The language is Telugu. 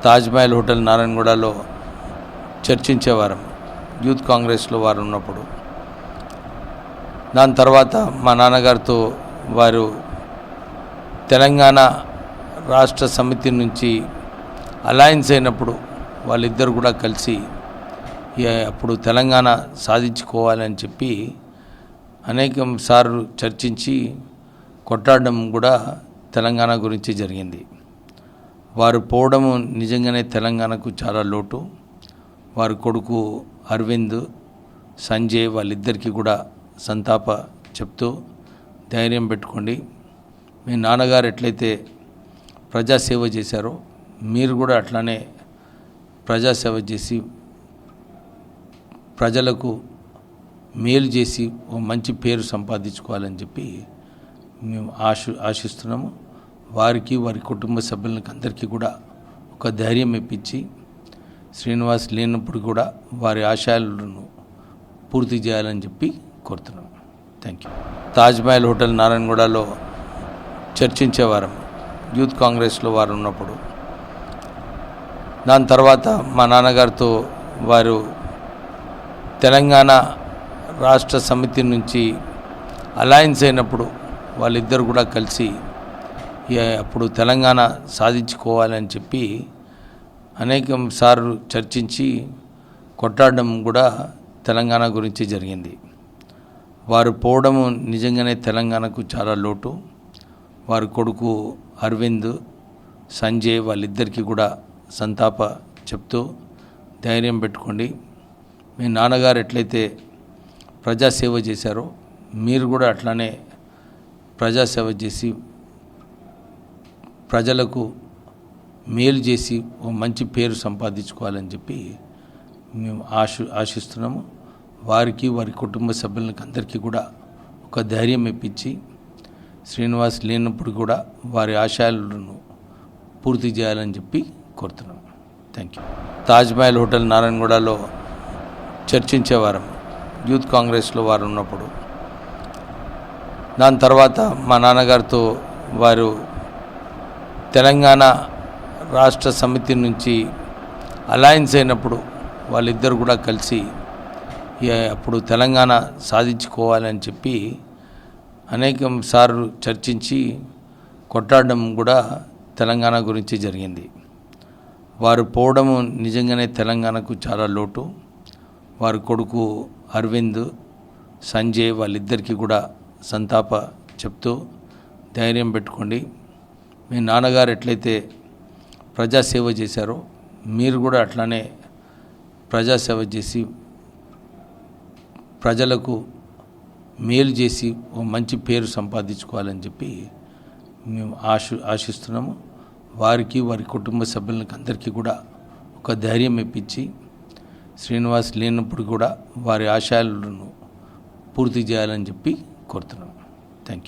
తాజ్మహల్ హోటల్ నారాయణగూడలో చర్చించేవారం యూత్ కాంగ్రెస్లో వారు ఉన్నప్పుడు. దాని తర్వాత మా నాన్నగారితో వారు తెలంగాణ రాష్ట్ర సమితి నుంచి అలయన్స్ అయినప్పుడు వాళ్ళిద్దరు కూడా కలిసి అప్పుడు తెలంగాణ సాధించుకోవాలని చెప్పి అనేక సార్లు చర్చించి కొట్లాడడం కూడా తెలంగాణ గురించి జరిగింది. వారు పోవడము నిజంగానే తెలంగాణకు చాలా లోటు. వారి కొడుకు అరవింద్, సంజయ్ వాళ్ళిద్దరికీ కూడా సంతాప చెప్తూ ధైర్యం పెట్టుకోండి, మీ నాన్నగారు ఎట్లయితే ప్రజాసేవ చేశారో మీరు కూడా అట్లానే ప్రజాసేవ చేసి ప్రజలకు మేలు చేసి ఓ మంచి పేరు సంపాదించుకోవాలని చెప్పి మేము ఆశిస్తున్నాము. వారికి వారి కుటుంబ సభ్యులకి అందరికీ కూడా ఒక ధైర్యం ఇప్పించి శ్రీనివాస్ లేనప్పుడు కూడా వారి ఆశయాలను పూర్తి చేయాలని చెప్పి కోరుతున్నాం. Thank you. తాజ్మహల్ హోటల్ నారాయణగూడలో చర్చించేవారం యూత్ కాంగ్రెస్లో వారు ఉన్నప్పుడు. దాని తర్వాత మా నాన్నగారితో వారు తెలంగాణ రాష్ట్ర సమితి నుంచి అలయన్స్ అయినప్పుడు వాళ్ళిద్దరు కూడా కలిసి అప్పుడు తెలంగాణ సాధించుకోవాలని చెప్పి అనేక సార్లు చర్చించి కొట్లాడడం కూడా తెలంగాణ గురించి జరిగింది. వారు పోవడము నిజంగానే తెలంగాణకు చాలా లోటు. వారి కొడుకు అరవింద్, సంజయ్ వాళ్ళిద్దరికీ కూడా సంతాప చెప్తూ ధైర్యం పెట్టుకోండి, మీ నాన్నగారు ఎట్లయితే ప్రజాసేవ చేశారో మీరు కూడా అట్లానే ప్రజాసేవ చేసి ప్రజలకు మేలు చేసి ఓ మంచి పేరు సంపాదించుకోవాలని చెప్పి మేము ఆశిస్తున్నాము. వారికి వారి కుటుంబ సభ్యులకి అందరికీ కూడా ఒక ధైర్యం ఇప్పించి శ్రీనివాస్ లేనప్పుడు కూడా వారి ఆశయాలను పూర్తి చేయాలని చెప్పి కోరుతున్నాం. Thank you. తాజ్మహల్ హోటల్ నారాయణగూడలో చర్చించేవారం యూత్ కాంగ్రెస్లో వారు ఉన్నప్పుడు. దాని తర్వాత మా నాన్నగారితో వారు తెలంగాణ రాష్ట్ర సమితి నుంచి అలయన్స్ అయినప్పుడు వాళ్ళిద్దరు కూడా కలిసి అప్పుడు తెలంగాణ సాధించుకోవాలని చెప్పి అనేక సార్లు చర్చించి కొట్లాడడం కూడా తెలంగాణ గురించి జరిగింది. వారు పోవడము నిజంగానే తెలంగాణకు చాలా లోటు. వారి కొడుకు అరవింద్, సంజయ్ వాళ్ళిద్దరికీ కూడా సంతాప చెప్తూ ధైర్యం పెట్టుకోండి, మీ నాన్నగారు ఎట్లయితే ప్రజాసేవ చేశారో మీరు కూడా అట్లానే ప్రజాసేవ చేసి ప్రజలకు మేలు చేసి ఓ మంచి పేరు సంపాదించుకోవాలని చెప్పి మేము ఆశిస్తున్నాము. వారికి వారి కుటుంబ సభ్యులకి అందరికీ కూడా ఒక ధైర్యం ఇప్పించి శ్రీనివాస్ లేనప్పుడు కూడా వారి ఆశయాలను పూర్తి చేయాలని చెప్పి కోరుతున్నాం.